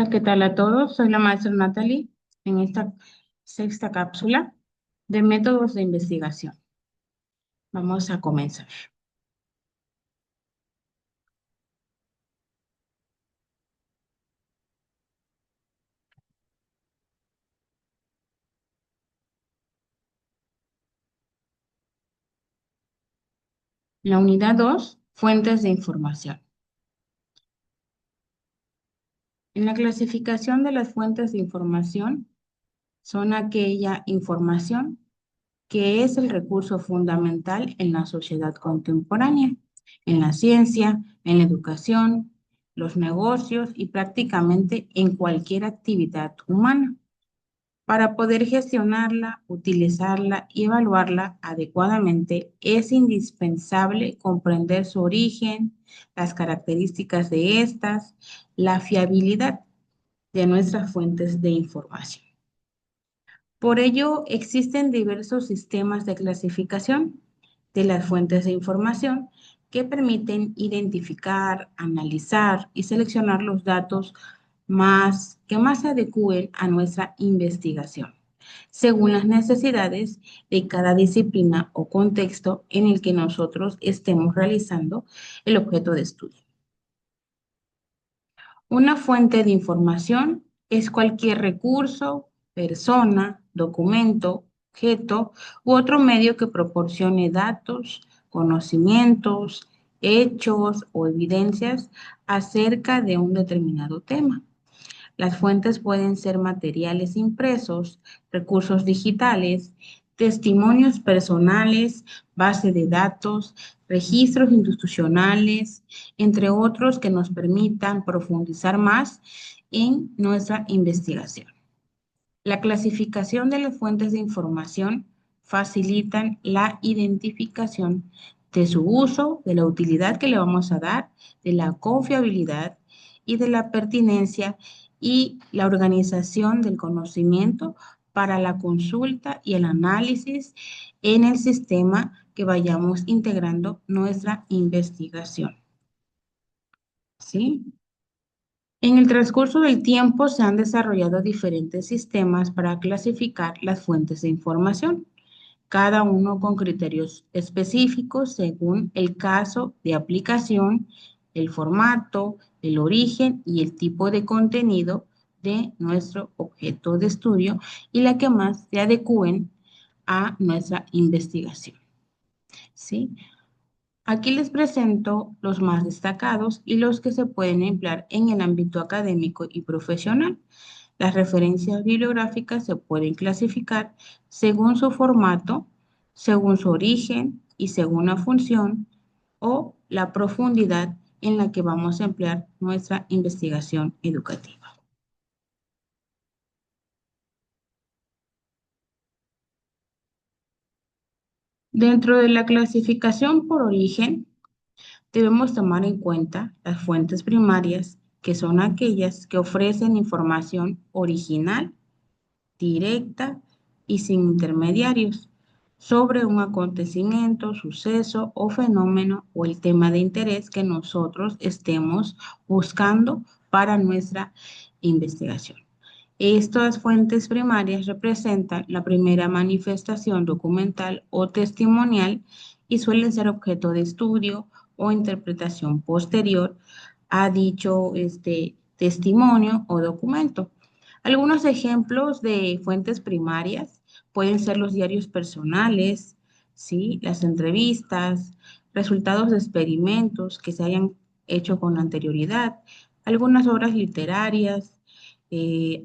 Hola, ¿qué tal a todos? Soy la maestra Natalie en esta sexta cápsula de métodos de investigación. Vamos a comenzar. La unidad 2, fuentes de información. En la clasificación de las fuentes de información son aquella información que es el recurso fundamental en la sociedad contemporánea, en la ciencia, en la educación, los negocios y prácticamente en cualquier actividad humana. Para poder gestionarla, utilizarla y evaluarla adecuadamente, es indispensable comprender su origen, las características de estas, la fiabilidad de nuestras fuentes de información. Por ello, existen diversos sistemas de clasificación de las fuentes de información que permiten identificar, analizar y seleccionar los datos que más se adecúen a nuestra investigación, según las necesidades de cada disciplina o contexto en el que nosotros estemos realizando el objeto de estudio. Una fuente de información es cualquier recurso, persona, documento, objeto u otro medio que proporcione datos, conocimientos, hechos o evidencias acerca de un determinado tema. Las fuentes pueden ser materiales impresos, recursos digitales, testimonios personales, base de datos, registros institucionales, entre otros que nos permitan profundizar más en nuestra investigación. La clasificación de las fuentes de información facilitan la identificación de su uso, de la utilidad que le vamos a dar, de la confiabilidad y de la pertinencia y la organización del conocimiento para la consulta y el análisis en el sistema que vayamos integrando nuestra investigación. ¿Sí? En el transcurso del tiempo se han desarrollado diferentes sistemas para clasificar las fuentes de información, cada uno con criterios específicos según el caso de aplicación, el formato, el origen y el tipo de contenido de nuestro objeto de estudio y la que más se adecúen a nuestra investigación. ¿Sí? Aquí les presento los más destacados y los que se pueden emplear en el ámbito académico y profesional. Las referencias bibliográficas se pueden clasificar según su formato, según su origen y según la función o la profundidad en la que vamos a emplear nuestra investigación educativa. Dentro de la clasificación por origen, debemos tomar en cuenta las fuentes primarias, que son aquellas que ofrecen información original, directa y sin intermediarios sobre un acontecimiento, suceso o fenómeno o el tema de interés que nosotros estemos buscando para nuestra investigación. Estas fuentes primarias representan la primera manifestación documental o testimonial y suelen ser objeto de estudio o interpretación posterior a dicho testimonio o documento. Algunos ejemplos de fuentes primarias pueden ser los diarios personales, ¿sí? Las entrevistas, resultados de experimentos que se hayan hecho con anterioridad, algunas obras literarias,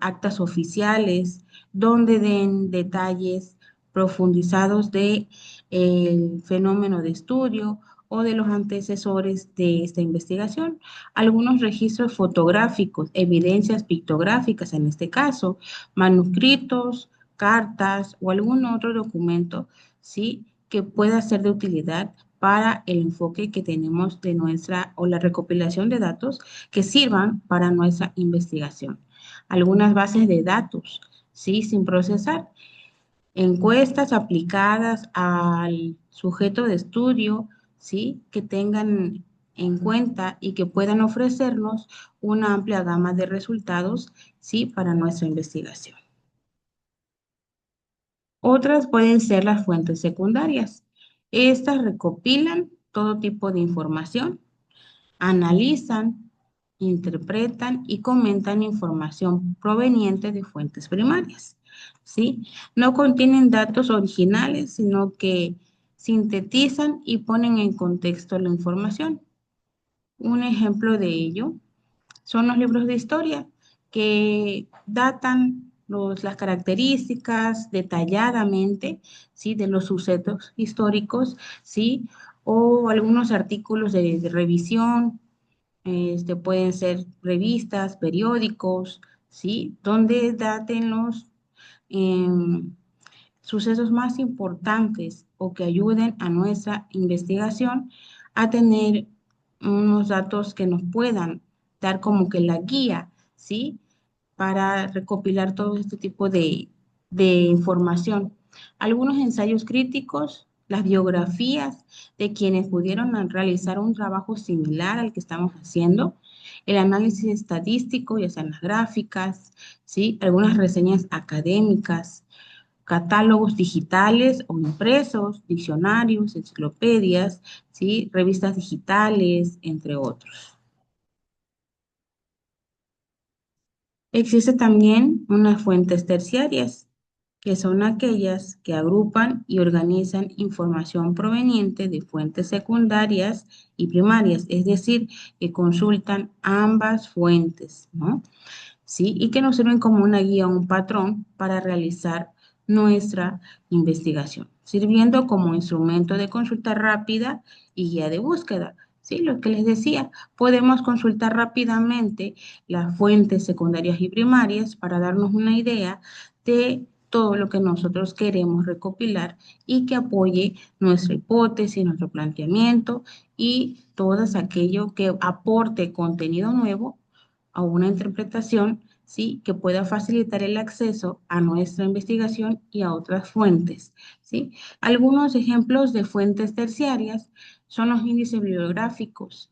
actas oficiales, donde den detalles profundizados de el fenómeno de estudio o de los antecesores de esta investigación. Algunos registros fotográficos, evidencias pictográficas en este caso, manuscritos, cartas o algún otro documento, ¿sí? Que pueda ser de utilidad para el enfoque que tenemos de nuestra o la recopilación de datos que sirvan para nuestra investigación. Algunas bases de datos, ¿sí? Sin procesar. Encuestas aplicadas al sujeto de estudio, ¿sí? Que tengan en cuenta y que puedan ofrecernos una amplia gama de resultados, ¿sí? Para nuestra investigación. Otras pueden ser las fuentes secundarias. Estas recopilan todo tipo de información, analizan, interpretan y comentan información proveniente de fuentes primarias, ¿sí? No contienen datos originales, sino que sintetizan y ponen en contexto la información. Un ejemplo de ello son los libros de historia que datan las características detalladamente, ¿sí? De los sucesos históricos, ¿sí? O algunos artículos de revisión, pueden ser revistas, periódicos, ¿sí? Donde daten los em, sucesos más importantes o que ayuden a nuestra investigación a tener unos datos que nos puedan dar como que la guía, ¿sí? Para recopilar todo este tipo de información. Algunos ensayos críticos, las biografías de quienes pudieron realizar un trabajo similar al que estamos haciendo, el análisis estadístico, ya sean las gráficas, ¿sí? Algunas reseñas académicas, catálogos digitales o impresos, diccionarios, enciclopedias, ¿sí? Revistas digitales, entre otros. Existe también unas fuentes terciarias, que son aquellas que agrupan y organizan información proveniente de fuentes secundarias y primarias, es decir, que consultan ambas fuentes, ¿no? ¿Sí? Y que nos sirven como una guía o un patrón para realizar nuestra investigación, sirviendo como instrumento de consulta rápida y guía de búsqueda. Sí, lo que les decía, podemos consultar rápidamente las fuentes secundarias y primarias para darnos una idea de todo lo que nosotros queremos recopilar y que apoye nuestra hipótesis, nuestro planteamiento y todo aquello que aporte contenido nuevo a una interpretación, ¿sí? Que pueda facilitar el acceso a nuestra investigación y a otras fuentes, ¿sí? Algunos ejemplos de fuentes terciarias son los índices bibliográficos,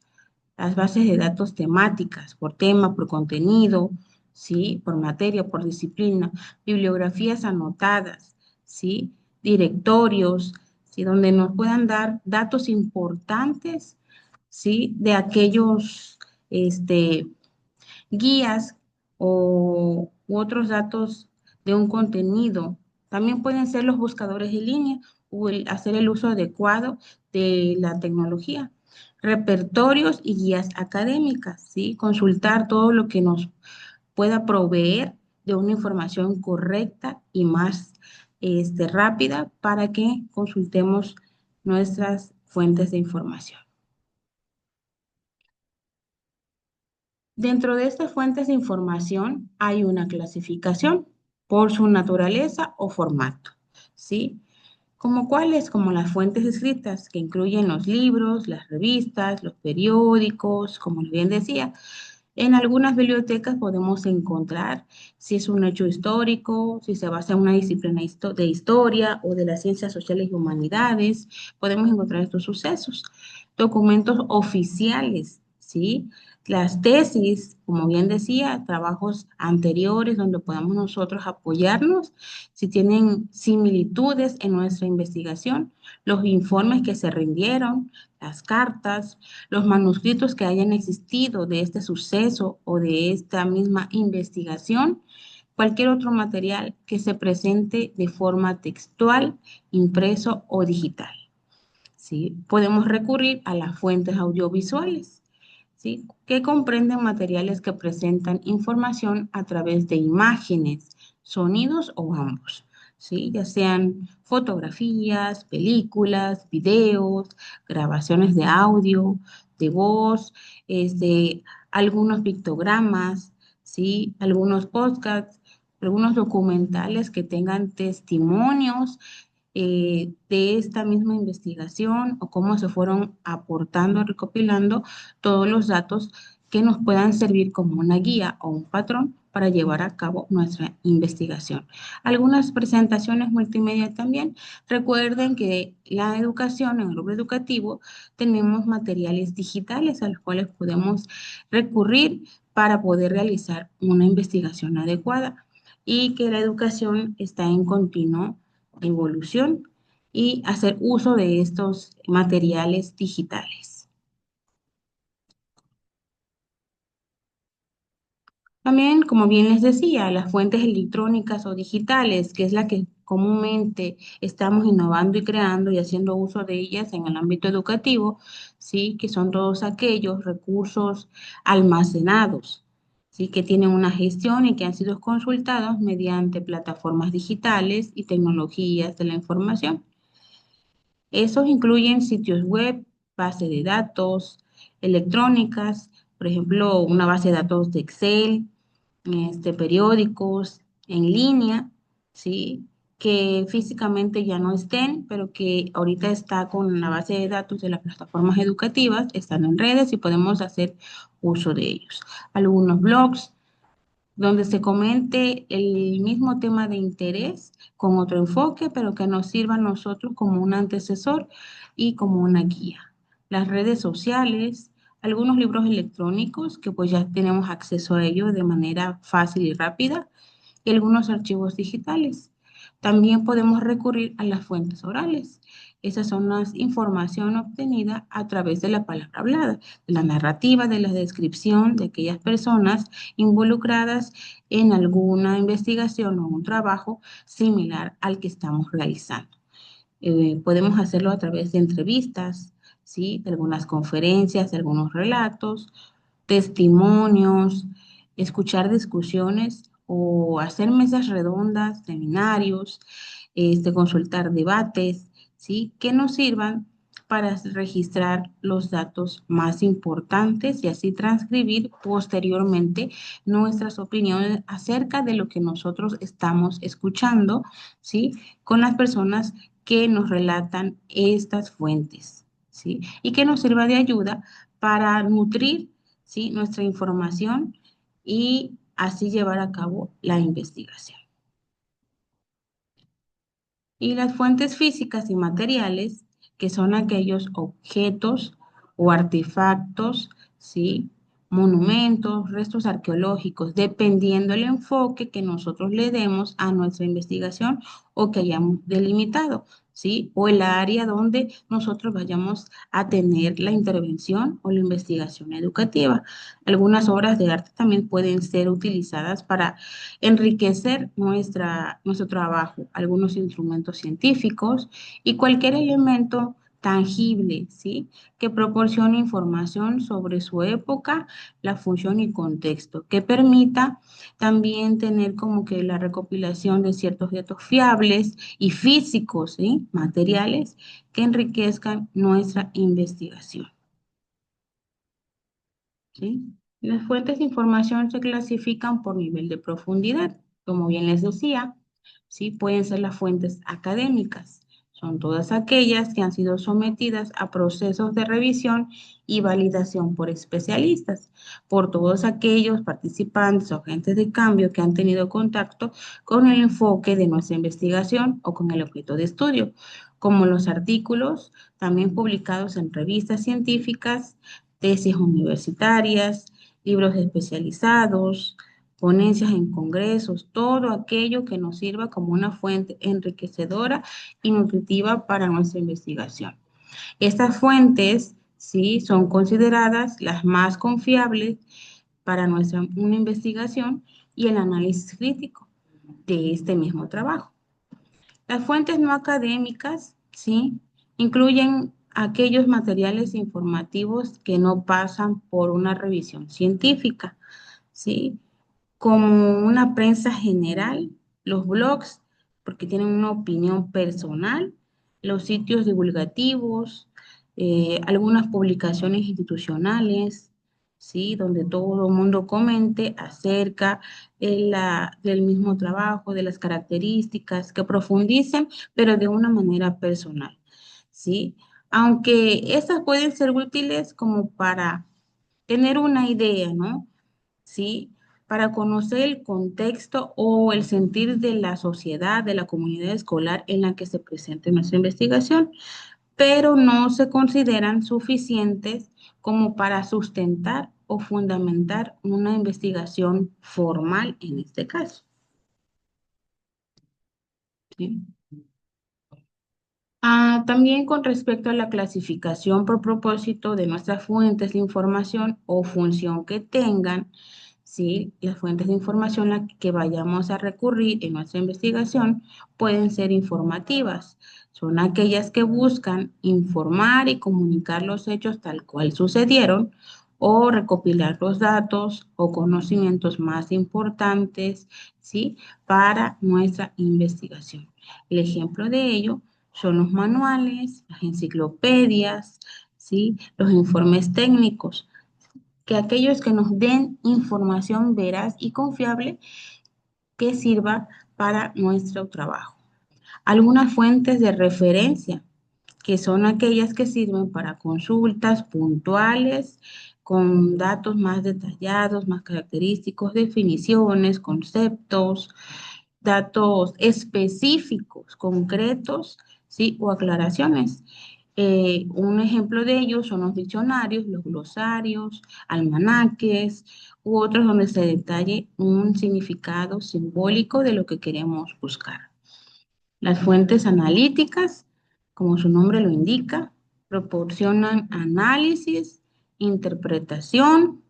las bases de datos temáticas, por tema, por contenido, ¿sí? Por materia, por disciplina, bibliografías anotadas, ¿sí? Directorios, ¿sí? Donde nos puedan dar datos importantes, ¿sí? De aquellos, este, guías u otros datos de un contenido. También pueden ser los buscadores en línea o hacer el uso adecuado de la tecnología. Repertorios y guías académicas, ¿sí? Consultar todo lo que nos pueda proveer de una información correcta y más rápida para que consultemos nuestras fuentes de información. Dentro de estas fuentes de información hay una clasificación por su naturaleza o formato, ¿sí? Como cuáles, como las fuentes escritas, que incluyen los libros, las revistas, los periódicos, como bien decía. En algunas bibliotecas podemos encontrar si es un hecho histórico, si se basa en una disciplina de historia o de las ciencias sociales y humanidades, podemos encontrar estos sucesos. Documentos oficiales, ¿sí? Las tesis, como bien decía, trabajos anteriores donde podamos nosotros apoyarnos, si tienen similitudes en nuestra investigación, los informes que se rindieron, las cartas, los manuscritos que hayan existido de este suceso o de esta misma investigación, cualquier otro material que se presente de forma textual, impreso o digital. ¿Sí? Podemos recurrir a las fuentes audiovisuales, ¿sí? Que comprenden materiales que presentan información a través de imágenes, sonidos o ambos, ¿sí? Ya sean fotografías, películas, videos, grabaciones de audio, de voz, algunos pictogramas, ¿sí? Algunos podcasts, algunos documentales que tengan testimonios de esta misma investigación o cómo se fueron aportando, recopilando todos los datos que nos puedan servir como una guía o un patrón para llevar a cabo nuestra investigación. Algunas presentaciones multimedia también. Recuerden que la educación, en el grupo educativo, tenemos materiales digitales a los cuales podemos recurrir para poder realizar una investigación adecuada y que la educación está en continua evolución y hacer uso de estos materiales digitales. También, como bien les decía, las fuentes electrónicas o digitales, que es la que comúnmente estamos innovando y creando y haciendo uso de ellas en el ámbito educativo, sí, que son todos aquellos recursos almacenados, sí, que tienen una gestión y que han sido consultados mediante plataformas digitales y tecnologías de la información. Esos incluyen sitios web, base de datos electrónicas, por ejemplo, una base de datos de Excel, periódicos en línea, ¿sí? Que físicamente ya no estén, pero que ahorita está con la base de datos de las plataformas educativas, están en redes y podemos hacer uso de ellos. Algunos blogs, donde se comente el mismo tema de interés con otro enfoque, pero que nos sirva a nosotros como un antecesor y como una guía. Las redes sociales, algunos libros electrónicos que pues ya tenemos acceso a ellos de manera fácil y rápida y algunos archivos digitales. También podemos recurrir a las fuentes orales. Esas son las información obtenida a través de la palabra hablada, de la narrativa, de la descripción de aquellas personas involucradas en alguna investigación o un trabajo similar al que estamos realizando. Podemos hacerlo a través de entrevistas, ¿sí? De algunas conferencias, de algunos relatos, testimonios, escuchar discusiones o hacer mesas redondas, seminarios, consultar debates, ¿sí? Que nos sirvan para registrar los datos más importantes y así transcribir posteriormente nuestras opiniones acerca de lo que nosotros estamos escuchando, ¿sí? Con las personas que nos relatan estas fuentes, ¿sí? Y que nos sirva de ayuda para nutrir, ¿sí? Nuestra información y así llevar a cabo la investigación. Y las fuentes físicas y materiales, que son aquellos objetos o artefactos, ¿sí? Monumentos, restos arqueológicos, dependiendo del enfoque que nosotros le demos a nuestra investigación o que hayamos delimitado, ¿sí? O el área donde nosotros vayamos a tener la intervención o la investigación educativa. Algunas obras de arte también pueden ser utilizadas para enriquecer nuestro trabajo, algunos instrumentos científicos y cualquier elemento tangible, ¿sí? Que proporcione información sobre su época, la función y contexto, que permita también tener como que la recopilación de ciertos datos fiables y físicos, ¿sí? Materiales que enriquezcan nuestra investigación. ¿Sí? Las fuentes de información se clasifican por nivel de profundidad. Como bien les decía, ¿sí? Pueden ser las fuentes académicas. Son todas aquellas que han sido sometidas a procesos de revisión y validación por especialistas, por todos aquellos participantes o agentes de cambio que han tenido contacto con el enfoque de nuestra investigación o con el objeto de estudio, como los artículos también publicados en revistas científicas, tesis universitarias, libros especializados, ponencias en congresos, todo aquello que nos sirva como una fuente enriquecedora y nutritiva para nuestra investigación. Estas fuentes, sí, son consideradas las más confiables para una investigación y el análisis crítico de este mismo trabajo. Las fuentes no académicas, ¿sí? Incluyen aquellos materiales informativos que no pasan por una revisión científica, ¿sí? Como una prensa general, los blogs, porque tienen una opinión personal, los sitios divulgativos, algunas publicaciones institucionales, ¿sí? Donde todo el mundo comente acerca del mismo trabajo, de las características, que profundicen, pero de una manera personal, ¿sí? Aunque estas pueden ser útiles como para tener una idea, ¿no? ¿Sí? para conocer el contexto o el sentir de la sociedad, de la comunidad escolar en la que se presente nuestra investigación, pero no se consideran suficientes como para sustentar o fundamentar una investigación formal en este caso. ¿Sí? También con respecto a la clasificación por propósito de nuestras fuentes de información o función que tengan, ¿sí? Las fuentes de información a las que vayamos a recurrir en nuestra investigación pueden ser informativas. Son aquellas que buscan informar y comunicar los hechos tal cual sucedieron o recopilar los datos o conocimientos más importantes, ¿sí? Para nuestra investigación. El ejemplo de ello son los manuales, las enciclopedias, ¿sí? Los informes técnicos, que aquellos que nos den información veraz y confiable que sirva para nuestro trabajo. Algunas fuentes de referencia, que son aquellas que sirven para consultas puntuales, con datos más detallados, más característicos, definiciones, conceptos, datos específicos, concretos, ¿sí? O aclaraciones. Un ejemplo de ellos son los diccionarios, los glosarios, almanaques u otros donde se detalle un significado simbólico de lo que queremos buscar. Las fuentes analíticas, como su nombre lo indica, proporcionan análisis, interpretación,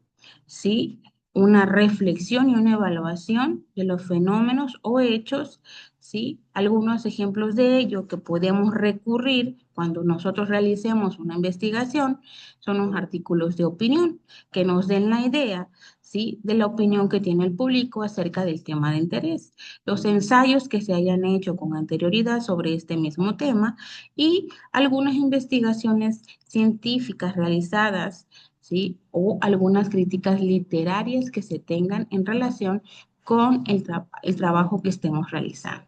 ¿sí? Una reflexión y una evaluación de los fenómenos o hechos, ¿sí? Algunos ejemplos de ello que podemos recurrir cuando nosotros realicemos una investigación son los artículos de opinión que nos den la idea, ¿sí? De la opinión que tiene el público acerca del tema de interés, los ensayos que se hayan hecho con anterioridad sobre este mismo tema y algunas investigaciones científicas realizadas, ¿sí? O algunas críticas literarias que se tengan en relación con el trabajo que estemos realizando.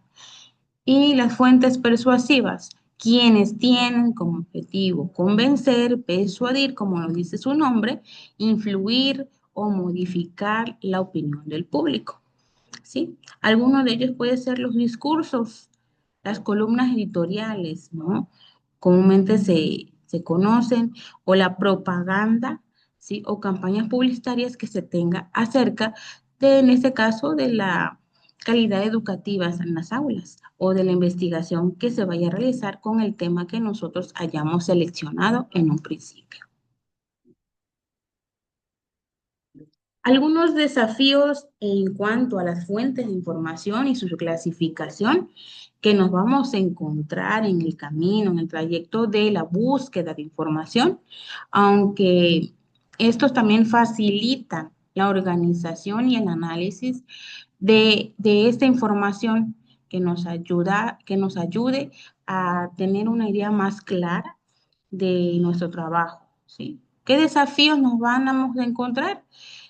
Y las fuentes persuasivas, quienes tienen como objetivo convencer, persuadir, como lo dice su nombre, influir o modificar la opinión del público. ¿Sí? Algunos de ellos pueden ser los discursos, las columnas editoriales, ¿no? Comúnmente se conocen, o la propaganda, ¿sí? O campañas publicitarias que se tenga acerca de, en este caso, de la calidad educativa en las aulas o de la investigación que se vaya a realizar con el tema que nosotros hayamos seleccionado en un principio. Algunos desafíos en cuanto a las fuentes de información y su clasificación que nos vamos a encontrar en el camino, en el trayecto de la búsqueda de información, aunque estos también facilitan la organización y el análisis de esta información que nos ayude a tener una idea más clara de nuestro trabajo, ¿sí? ¿Qué desafíos nos vamos a encontrar?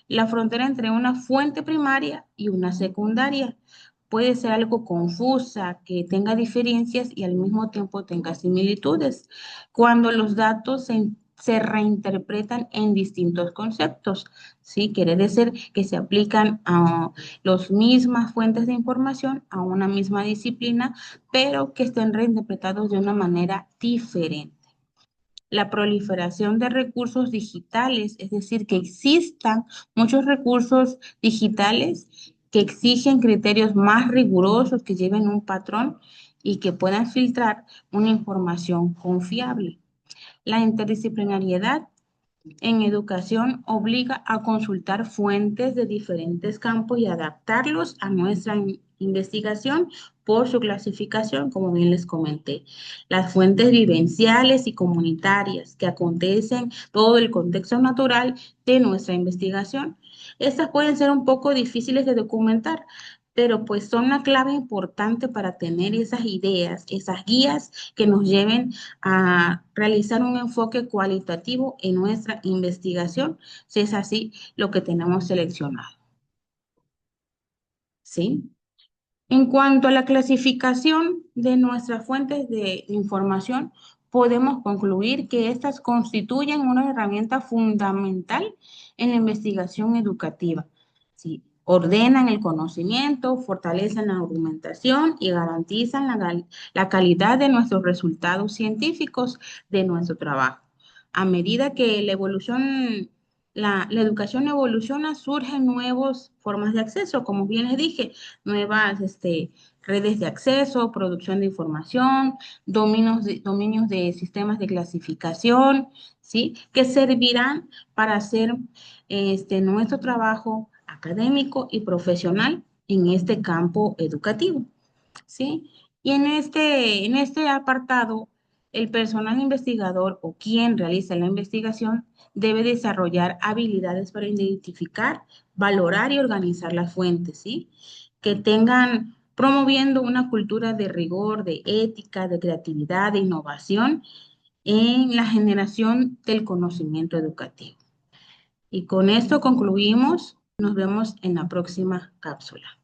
La frontera entre una fuente primaria y una secundaria puede ser algo confusa, que tenga diferencias y al mismo tiempo tenga similitudes, cuando los datos se reinterpretan en distintos conceptos, ¿sí? Quiere decir que se aplican a las mismas fuentes de información, a una misma disciplina, pero que estén reinterpretados de una manera diferente. La proliferación de recursos digitales, es decir, que existan muchos recursos digitales que exigen criterios más rigurosos, que lleven un patrón y que puedan filtrar una información confiable. La interdisciplinariedad en educación obliga a consultar fuentes de diferentes campos y adaptarlos a nuestra investigación por su clasificación, como bien les comenté. Las fuentes vivenciales y comunitarias que acontecen todo el contexto natural de nuestra investigación. Estas pueden ser un poco difíciles de documentar, pero pues son una clave importante para tener esas ideas, esas guías que nos lleven a realizar un enfoque cualitativo en nuestra investigación, si es así lo que tenemos seleccionado. ¿Sí? En cuanto a la clasificación de nuestras fuentes de información, podemos concluir que estas constituyen una herramienta fundamental en la investigación educativa. ¿Sí? ordenan el conocimiento, fortalecen la argumentación y garantizan la calidad de nuestros resultados científicos de nuestro trabajo. A medida que la educación evoluciona, surgen nuevas formas de acceso, como bien les dije, nuevas redes de acceso, producción de información, dominios de sistemas de clasificación, ¿sí? Que servirán para hacer nuestro trabajo académico y profesional en este campo educativo, ¿sí? Y en este apartado, el personal investigador o quien realiza la investigación debe desarrollar habilidades para identificar, valorar y organizar las fuentes, ¿sí? Que tengan promoviendo una cultura de rigor, de ética, de creatividad, de innovación en la generación del conocimiento educativo. Y con esto concluimos. Nos vemos en la próxima cápsula.